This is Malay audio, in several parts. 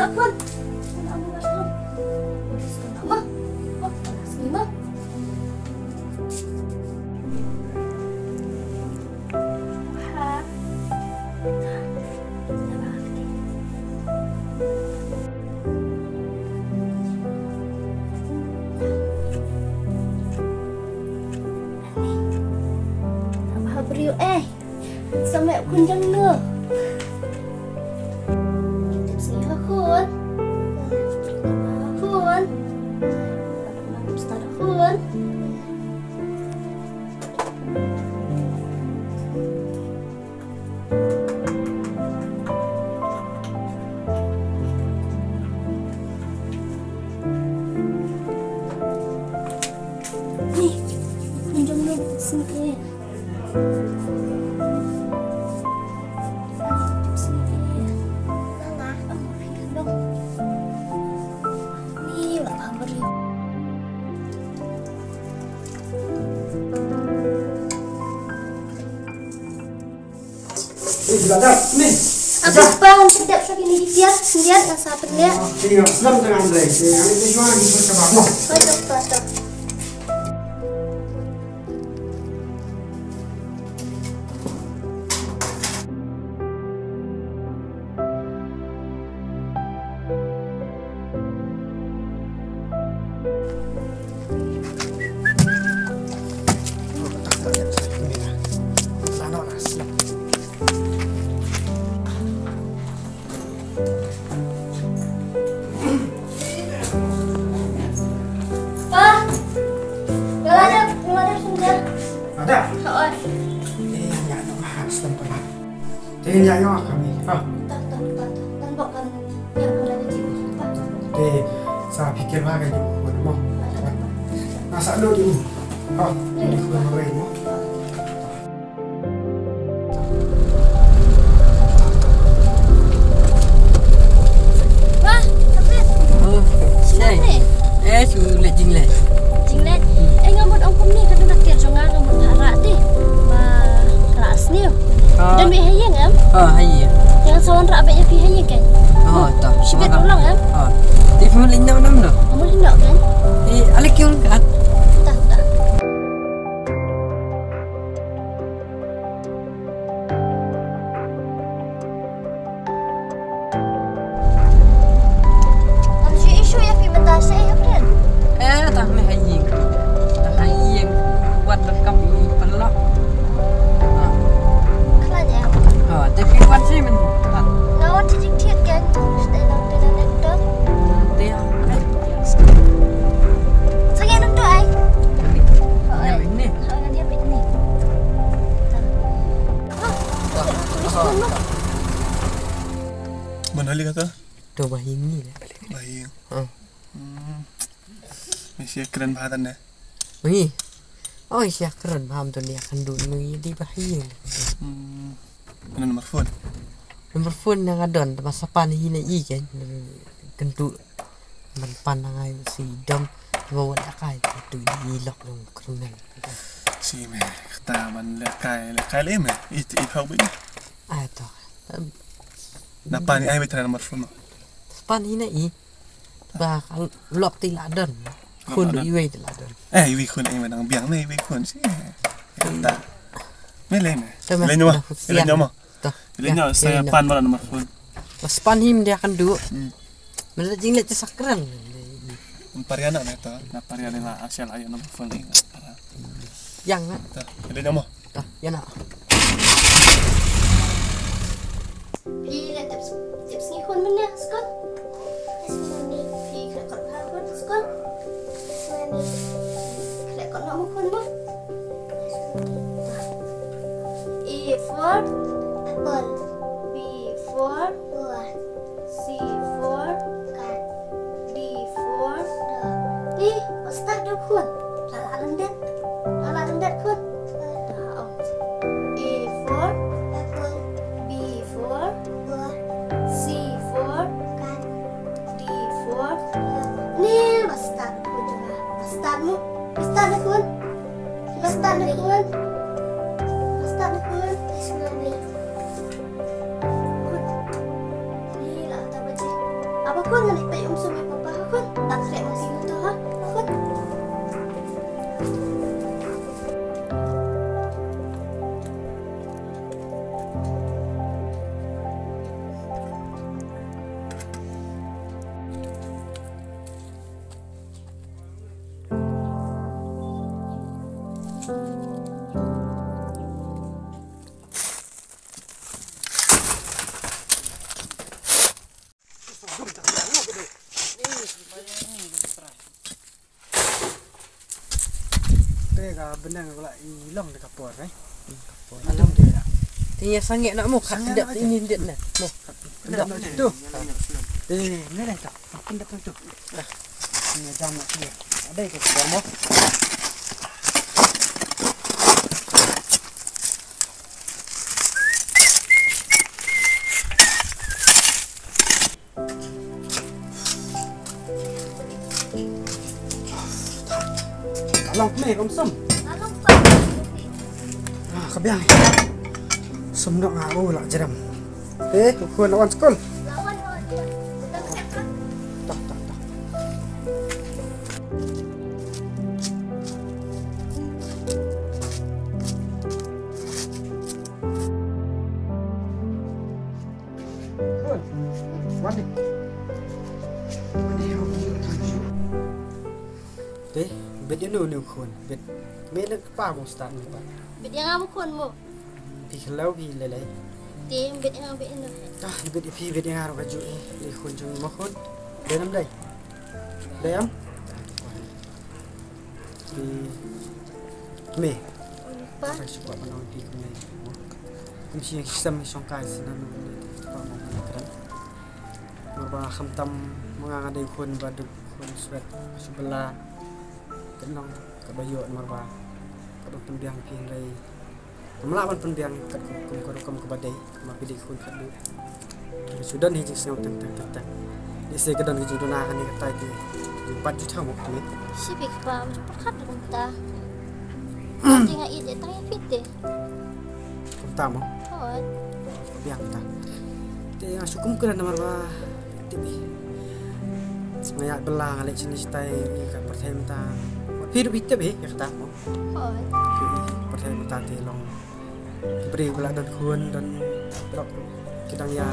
nak pun. Nak mah. Mah. Oh, panas ni mah. Beriu sampai kunjung nu. Kita sini kun. Kun. Start kun. Nih, kunjung nu sini. Nih. Aku bangun sedap sekali ni dia sendirian yang saya lihat. Tinggal selam dengan Andre. Yang itu cuma di percobaan. Betul. Ada? Oo. Yang ada bahas tempat. Tinggal yang kami. Tanpa kan yang ada di sini. Saya pikir bagai juga mau. Masa lu di ini bukan mau. Wah, tapi sulit jinglet. Jinglet. Ngamut ongkom ni kadang nak tiar jonga ngamut harak ti. Ma ras ni. Dan bi hayang am? Hayang. Yang sawan rak abek pi hayang kan? Tak. Sibet ulang am? Di film linda nam dah. Amul hendak kan? Alek yung kat. Tak. Am si isu ya pi mentase ya kan? Tak me hayang. Tak hayang buat rekam pelak. Kelanya. Tapi buat sih men. Ngawan cicing tiat kan? Sudah nak dah. Dia. Saya nak tu ai. Ini. Dengan dia pit ni. Mana lagi kata? Tu bahing ni lah. Baik. Masih keren banget nih. Wih. Oh, siya keren paham tu dia akan dulu di bahing. Mana nomor phone? Nomor phone yang ada masa pan hina i kan. Kentu man pan ngai si dom bawa kai tu di lock dong kriminal. Si me, kata man lekay le me. It how big? Tak. Napa ni ay betul nomor phone? Pan hina i. Ba lock ti ladan. Kun du iwe ti ladan. Iwi kun ay manang biang na iwi kun si. Kata. Mele me. Mele nyo mo. Mele nyo saya pan mana nomor phone. Pas pan him dia akan du. Mana jinglet ti sakran. Pariana na ito. Na pariana na asyal ayo nomor phone ni. Yang na. Mele nyo mo. Yan na. Pi tips ni hun mana skot? Pi kelakot pun skot. Kelakot nak mun mah. E for apple. B for buah. C for cat. D for dog. Ustaz dah kun. Lala rendat kun. A for apple. B for buah. C for cat. D for dog. Ni ustaz kun juga. Ustazmu. Ustaz dah kun. Ustaz dah kun. Ustaz dah kun. Ni lah tak baca. Apa Tega benang pula hilang dekat kapur kapur. Alam dia. Dia sangat nak muka tidak ini dia nak. Mo. Hendak tu. Ni dah tak. Hendak tu. Dah. Ni jam nak dia. Ada ke kapur mo? Long meh kom som. Along pa. Kabiang. Som nak ngau lah jeram. Ku lawan sekolah. Lawan. Tak. Wadi. Bet you know kon. Bet mele pa mo start ni pa. Bet yang kamu kon mo. Pi khalau pi lelai. Tim bet yang bet ini. Dah bet pi bet yang aro baju ni kon jung mo kon. Denam dai. Dayam. Di me. Pa. Saya suka panau di me. Mesti sistem songkai sinan pa mo kran. Ba khamtam mga ngadai kon baduk kon swet sebelah kenong kabayo marba kadang pendiang pinrai melawan pendiang kum kabadai mapidi kun kadu sudah ni jing sing tang ni se kadan ki juduna kan ni kata di 4 juta mo kami Sibik pa cepat kat ta. Tinggal ide tanya pite. tamo Oh. biang ta te asukum kena marba tibi ngaya belang alek sini stai ka pertem ta hidup itu be ya kata mo Oh. pertem ta ti long beri pula dan kun dan rok kita ya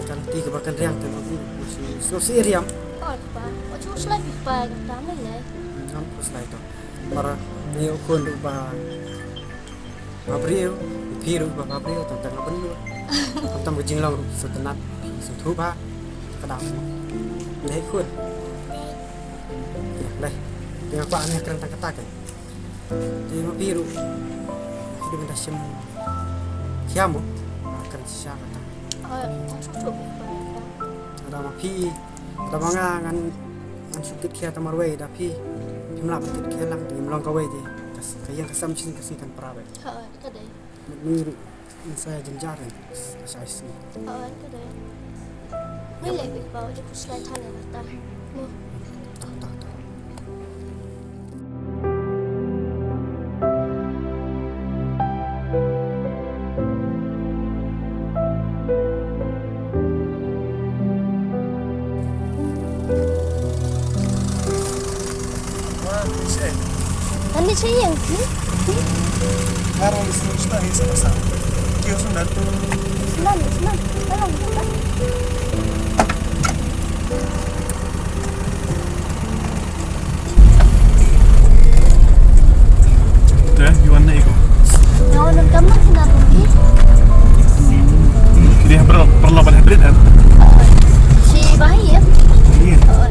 kan ti ke bahkan riang dan so si riam Oh pa. Oh cuma lagi pa kata mo le. nam kus lai to para ni kun ba Abril, biru ba Abril tentang apa ni? Tentang bujing long setenat, setu ba, kadang leh kun, leh, dengan apa aneh kerana tak katakan, dengan biru, hidup kita sem, kiamu, akan siapa kata, Oh, cukup pa. ada mapi, ada mangan, sukit kia tamarway, tapi, himla betul kia lang, dengan long kawai je. Kaya kasam sini kasih kan perabat. Oh, kada. Menurut saya jenjaran saya sini. Oh, kada. May lebih pa cukup slide halan ta. Mo. Tak. Wah, bisa. Ani siya yang ki? Ngarang di sini sudah ini sama-sama. Kio sudah. Selan. Alam ta. Dah, gimana itu? Yang nak kamu kenapa ki? Dia perlu pada hybrid kan? Si bahaya. Iya. Oh.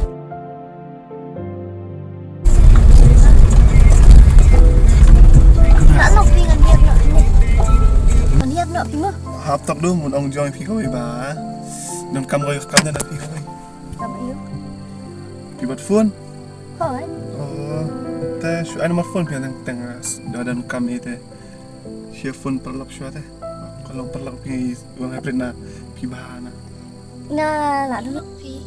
Nak nak dengan dia nak ni. Maniap nak pingo. Hap tak dulu mun ong join pigo ba. Dan kamu dah dah pigo. Kamu iyo. Pibat phone. Oh. Oh, teh, so ano phone pian teng dan kami teh. Share phone perlak shua teh. Kalau perlak pi uang hybrid na pi bahana. Nah, nak dulu pi.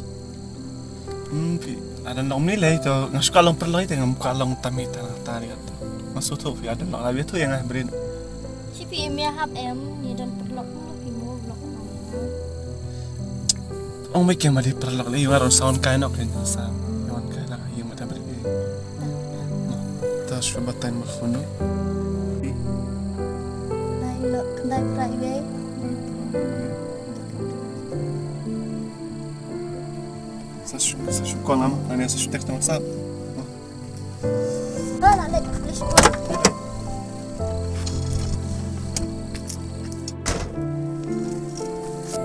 Pi ada nom ni leh to ngas kalong perlak teh ngam kalong tamita tari kata. Masuk tu pi ada nak lebih tu yang hybrid. Si pi mi hab em ni dan perlok pi mo blok. Ong mai kema di perlak leh waron sound kain ok ni sa. Yawan kai lah yang mata beri. Tas shobatan mo phone. Dai lok dai private. Sa shukon nama, ani sa shutek na WhatsApp. Dah nak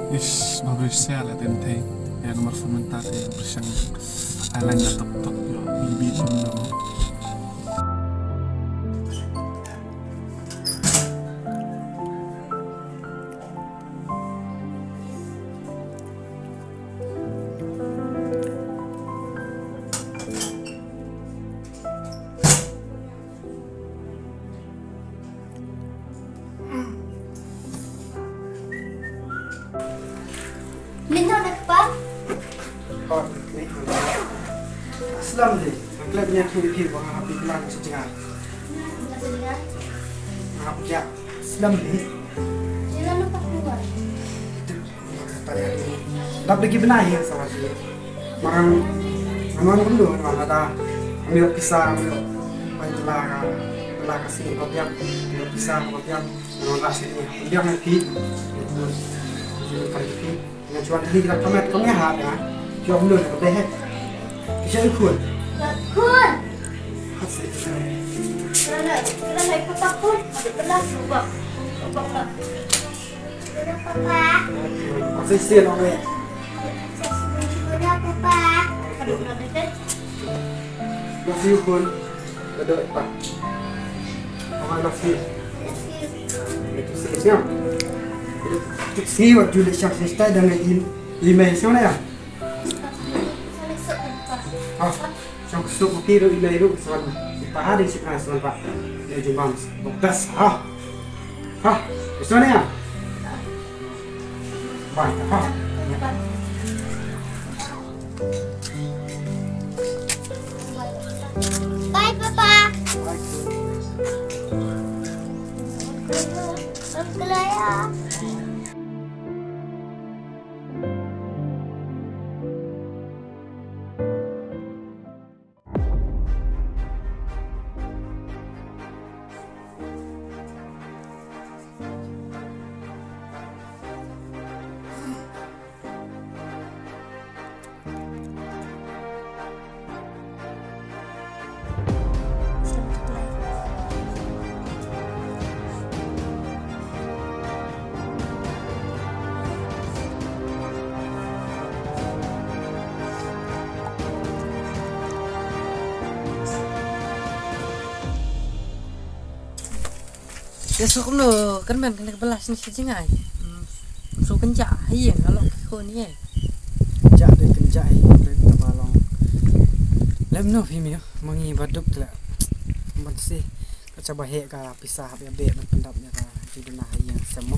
Is berusaha lah tentang ya nomor phone mentar yang bersang alang na tok tok yo bibi no. Minta nak pa? Kau ni. Aslam deh. Klubnya Filipin bang happy plan sejarah. Nak dengar? Apa ya? Aslam deh. Jangan lupa keluar. Tadi hari dapat lagi benar ya sama dia. Marang memang perlu memang ada ambil pisang ambil main telah kasih kopiak ambil pisang kopiak memang kasih dia nanti jadi dengan cuan ini kita kami hat ya cuan dulu ke deh kita ikut Kun. hasil Kerana ikut takut. Ada belas ubah. Ubah tak. Sudah papa. masih istilah orang ni Sudah papa. Aduh, berada deh. masih ikut ada apa orang masih itu sekian sih waktu jual syak sista dengan email sana ya Saling sebentar. ah syak sup kiro email itu selalu kita ada sih kan selalu pak ya jumpa bekas sana ya baik Bye, Papa. baik Uncle Ayah. Ya sok lo kan man kena belas ni sejengai. So kencak hayang kalau kau ni Kenjak dia kenjak dari tabalong. Lem no fimi mangi baduk lah. Masih coba hek ka pisah ya be pendapnya ka di dana yang semok.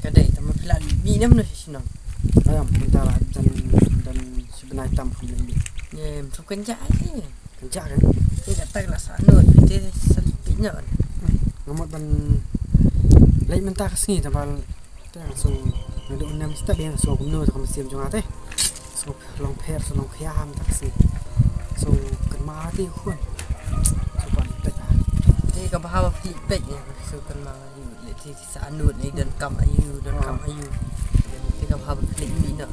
kadai tama pelak mi nam no sino. Ayam mentara dan sebenarnya tam ni. Ya so kencak ni. Kenjak kan. Tidak tak lah sana dia selipnya. Ngamot ban lain mentah kesini tabal kita langsung ngaduk enam step yang so gumno tak mesti jong ate. So long pair so long khiam tak sih. So kan mati kun. So pa ipet. Dia ka bahawa feedback ni so kan ma leti sa anut ni dan kam ayu. Dia ka bahawa klik mi nak.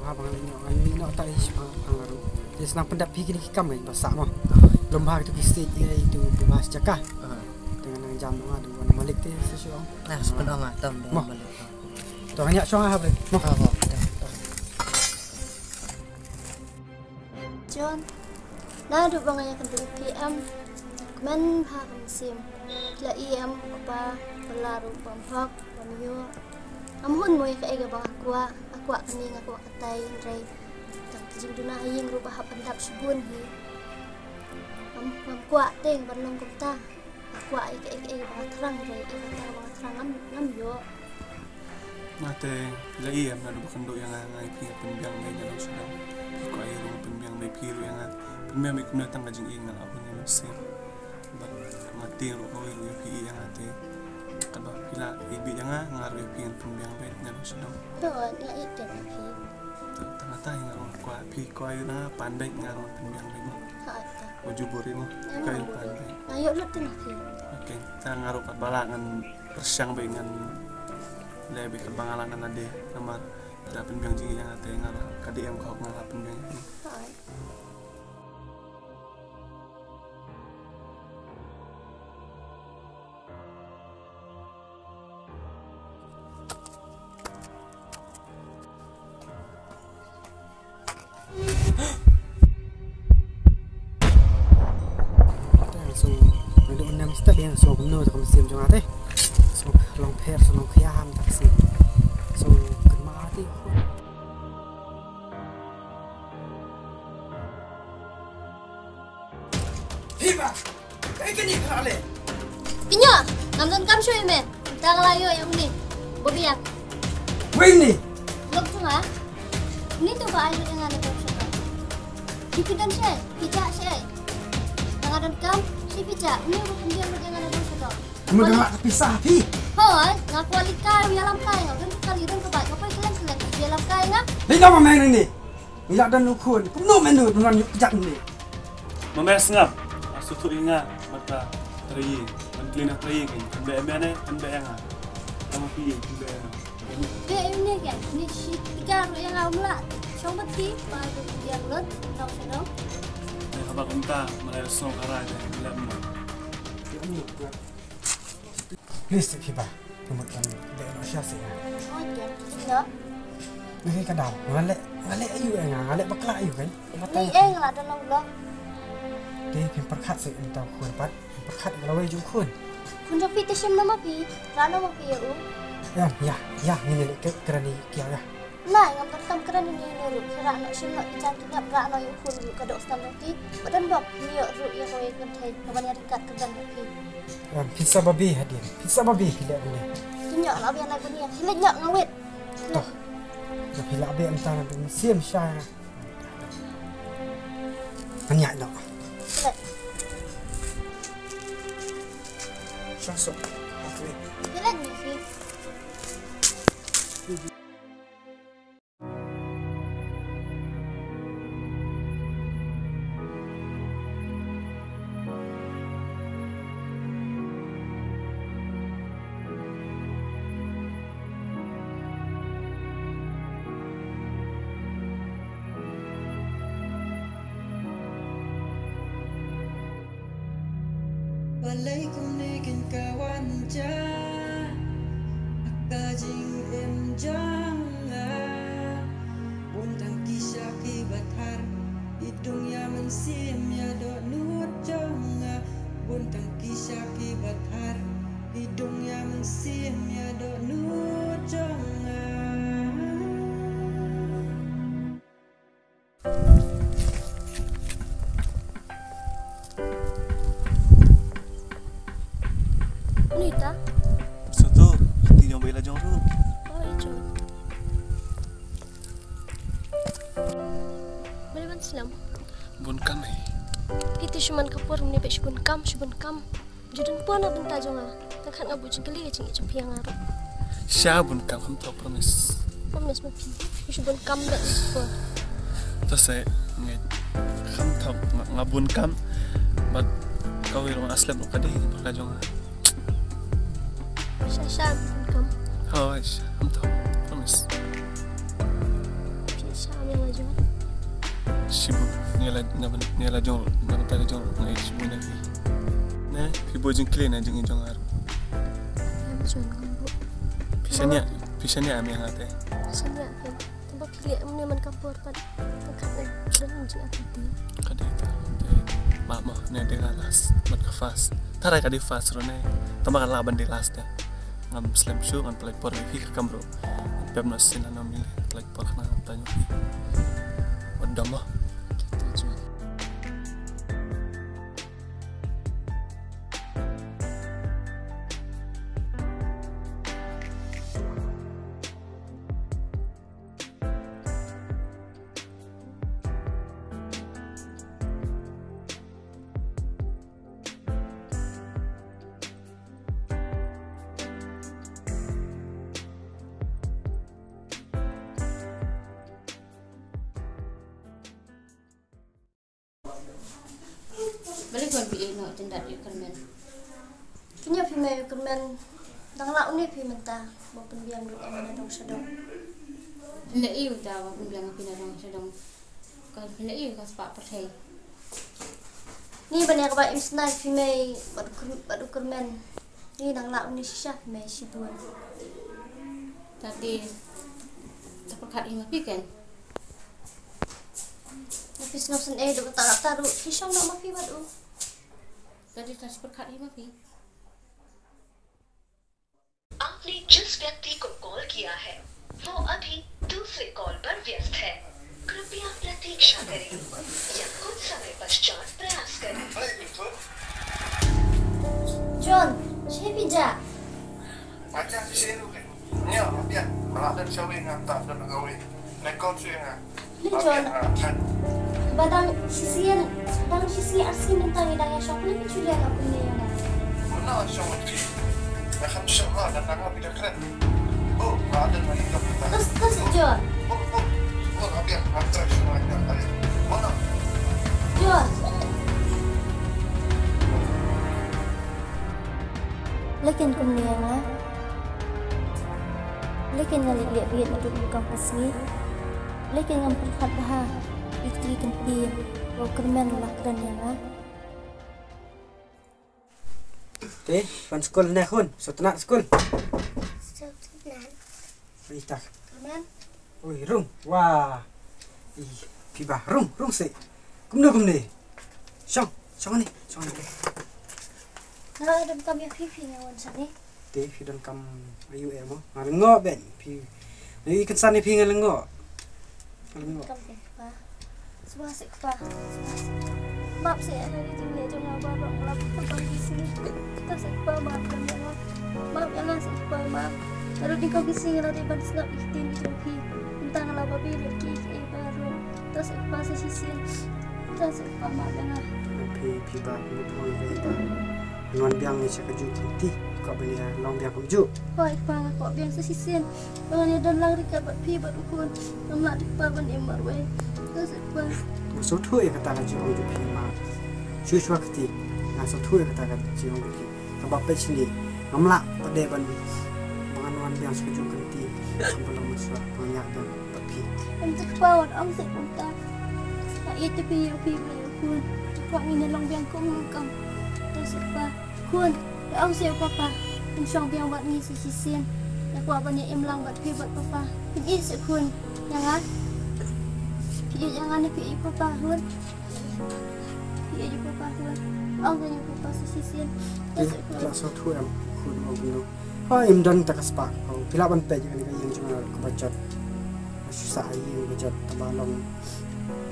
Abang ni nak tak is pengaruh. Dia senang pendap fikir kam ai bahasa mah. Lomba itu stage itu bahasa cakap. Dengan jam ada warna malik tu sesuatu. Nah sepenuh tam dah Mah. balik. Tu hanya soal apa? Mah. John, na do bang ayah kan PM. Kemen ha kan sim. Kila EM apa pelaru bamhak bamyo. Amun mo ka ega bang aku kaning aku katay ray. Tak jing duna aying rupa hap andap subun hi. Am kuat ting barnong kumta. Aku ega bang terang ray ega bang terang ngam yo. Mate lagi am na bukan do yang ngai pi penbiang mai dalam sedang. Ko ai ru penbiang mai piru yang penbiang mai kumna tang jing ingal apa ni mesti. Ba mati ru ko ru pi yang ate. Kaba pila ibi yang ngaru pi penbiang mai dalam sedang. Yo dia ikan pi. Tengah-tengah ngaru ko ai na pandai ngaru penbiang mai mo. Ha. Ujuburi mo kay pandai. Ayo lu tenang pi. Oke, kita ngaruh kat balangan persiang dengan lebih ke bangalangan ade nomor ada penbiang jing yang ate ngaruh kadi yang kau ngaruh penbiang ini. Ha. step yang so benar tak mesti macam apa so long pair so long kiam tak sih so kemati hiba kayak gini kali Kinyo, nonton kam show me. Kita ngelayo yang ini. Bobiak. Wini Lok tuh nggak? Ini tuh pak air yang ada dalam surat. Dikitan saya, pijak saya. Yang ada kam, si pijak. Ini bukan dia yang ada dalam surat. kamu dah pisah pi Hoi, ngaku alikai, dalam kai. Nggak kali dan kebat. Apa kalian selek dalam kai nggak? ni nama main ini nggak ada nukun kamu no menu dengan pijak ini Mames ngap. Asutu inga mata teri. Mentlina teri kan. Be yang ah. Kamu pilih be. Dia ini kan, ini si pijak yang awal. Siapa ti? Pak dia lot, dalam surat. Habang unta malayasong karay lam mo. please hiba kamu kan dah Indonesia sih Oh dia, no. Nggak kadang ngale ayu ngale bakla ayu kan mata Ni nggak ada dalam blog. dia perkat sih entah kun pat perkat kalau wajib kun Kun tapi tesim nama pi, rana nama pi ya. ya ini kerani kia ya Nah, yang pertama keren ini nurut. Kerana nak simak cantik nak berak nak yang pun kadok stand nanti. Badan bak niat ru yang kau yang kentai. Kapan yang dekat kerja nanti. pizza babi hadir pizza babi hilang ini Kinyak lah biar lagu ni. Hilang nyak ngawet. toh dah hilang be entah nanti siam syah banyak dok Hilang. sosok oke Hilang ni sih. Walaikum nekin kawan ja Akajing em janga Buntang kisah kibat har Hidung ya mensim ya dok nut jonga Buntang kisah kibat har Hidung ya mensim ya dok nut jonga Nita. Sutu, hati jong bela jong ru. Oh itu. Bagaimana Islam? Bun kami. Kita cuma kapur menipik subun kam. Judun pun nak bentar jonga. Takkan ngabu jengkeli kecing cempi yang ngaruh. Siya bun kam ham to promise. Promis mapi. Subun kam dah sepuluh. To say ngit. Ham to ngabun kam. But kau irong aslam no kadi bela jong. Syah kam. How is ham to promise. Syah yang laju. Shibu nila jong nabata jong ngai shibu na fi. Ne pibo jing clean na jing jong ar. Yang cuan kambu. Pisanya ami ngate. Sanya kan. Tempat pilih meneman kapur pad. Takkan dan jing ati. Kadi ta. Mama ne de galas mat ka fast. Tarai kadi fast ro ne. Tamakan laban di last ya. Ngam slam show ngan play por fi ka kamro. Pem na sina na mili play por na tanyo fi. Wadam mo. Kita jual. Balik kon bi no tindak yu kermen. Kinya pime kermen. Dang lau ni pime ta. Bapun biang dulu emana dong sedong. Le iu ta wa kun bilang pina dong sedong. Kan le iu ka spa perthai. Ni banyak ba imsnai pime badu kermen. Ni dang lau ni sisa pime sibuan. Tadi tapakat ingat pikan. Tapi senapsen do tak taruh kisah nak mapi badu. Tadi transfer card ही माफी आपने जिस व्यक्ति को कॉल किया है वो अभी दूसरे कॉल पर व्यस्त है, कृपया प्रतीक्षा करें या कुछ समय पश्चात प्रयास करें। John, saya pijak. Macam si Seru kan? Ni dia ada showing tak ada ngawin. Rekod tu yang Ni John, kan. badang sisian asin tentang idang shop ni curi apa punya yang Mana show ni? Akan show dan nak bila keren. Oh, ada lagi tak kita. Terus John, Dia antara semua yang ada. Mana? John. Lekin kumnianga. Lekin ngalik lihat biat na bukan pasmi. Lekin ngam perhat dah. Istri kempir. Bau kermen lah keren yang Teh, fan sekolah ni kun. So tenak sekolah. Sebenarnya. Itak. Kermen. Oi, rung. Wah. Ih, pibah rung se. Kumne. Syong ni. Nah, ada kami pipi yang wancan ni. Teh, dan kam ayu mo. Ngalengok ben. Pi. Ni ikan sana pi ngalengok. Ngalengok. Kami pa. Sebuah sekpa. Maaf saya ada di sini jangan barang lapor tentang di sini. Kita sekpa maaf kami maaf. Maaf ya lah sekpa maaf. Lalu di kau sini lalu di banding nak ikhtin di joki. Tentang lapor biru ki baru. Terus sekpa sesisin. Terus sekpa maaf ya lah. Pi ba mo ba. Nuan biang ni saya kejuk nanti. Kau beli long biang kejuk. Kau ikpa kau biang sesisin. Bagaimana dan lang dekat pi baru pun. Nampak dekat banding marway. Terus sekpa. Masuk tu yang kata kan jauh jupi mak. Shuswa keti. Masuk tu yang kata kan jauh jupi. Sebab peci ni ngamlak pada ban. Manganuan biang sejuk nanti. Sebelum masuk banyak dan tapi. Untuk bawat ang sa punta. Itu pi kun. Pak ini long biang kong kam. Terus pa kun. Ang sa papa. Ang siyang biang wat ni si sisian. Aku apa ni imlang bat pi bat papa. Ini sa kun. Jangan. Pi jangan ni pi papa kun. Pi papa kun. Ang sa papa si sisian. Terus Masuk tu yang kun mau bunuh. Im dan tak sepak. Pila ban pe jangan yang cuma kebacot. Susah ayu bacot tabalong.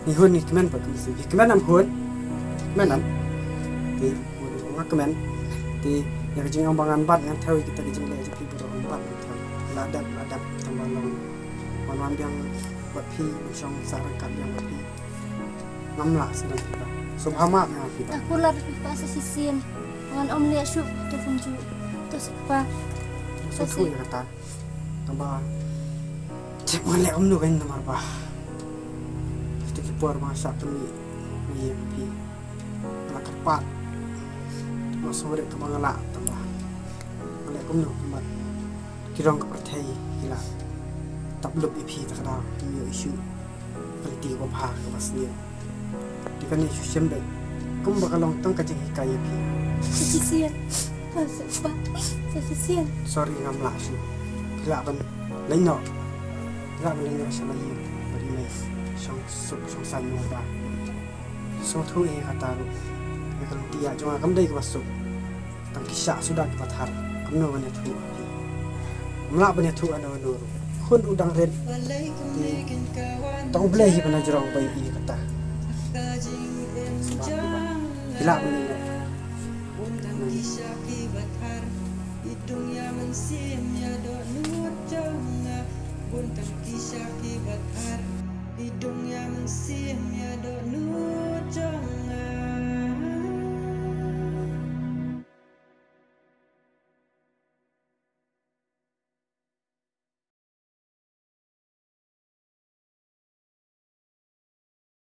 Ni hun ni kemen pak mesti. Kemen am hun. Kemen am. Ti ngak kemen. Ti yang jing ambangan bat yang tahu kita jing le jepi bro bat kan. Ladap tabalong. Wan yang bat pi song sarang kan yang bat pi. Ngamla sedang kita. Subhama yang kita. aku lah di pas sisian. Dengan om lihat syuk tu funju. Terus pa So tu yang kata. Tambah cek malek om nu kan namar bah. Itu kipor masak tu ni pi. Nak kepat. Masuk ke mangala tambah. Malek om nu mat. Kirong ke pertai gila. Tak belum ipi tak ada ni isu. Perti ko pa ke pasnya. Di kan isu sembe. Kum bakal long tang kacang hikaya pi. sisian. Terus pa sisian. Sorry ngamla su. Gila ban laino. Gila ban laino sa lain. Bari mai song san mo ba. So tu kata lu. Ya kalau dia cuma kam dai ke masuk. Tang kisah sudah ke pathar. Kam no ban tu. Mla ban tu ana no. Kun udang red. Tau boleh ban ajrong bai i kata. Gila ban laino. Hidungnya mensim ya dok nuat jonga buntang kisah kibat har hidungnya mensim ya dok nuat jonga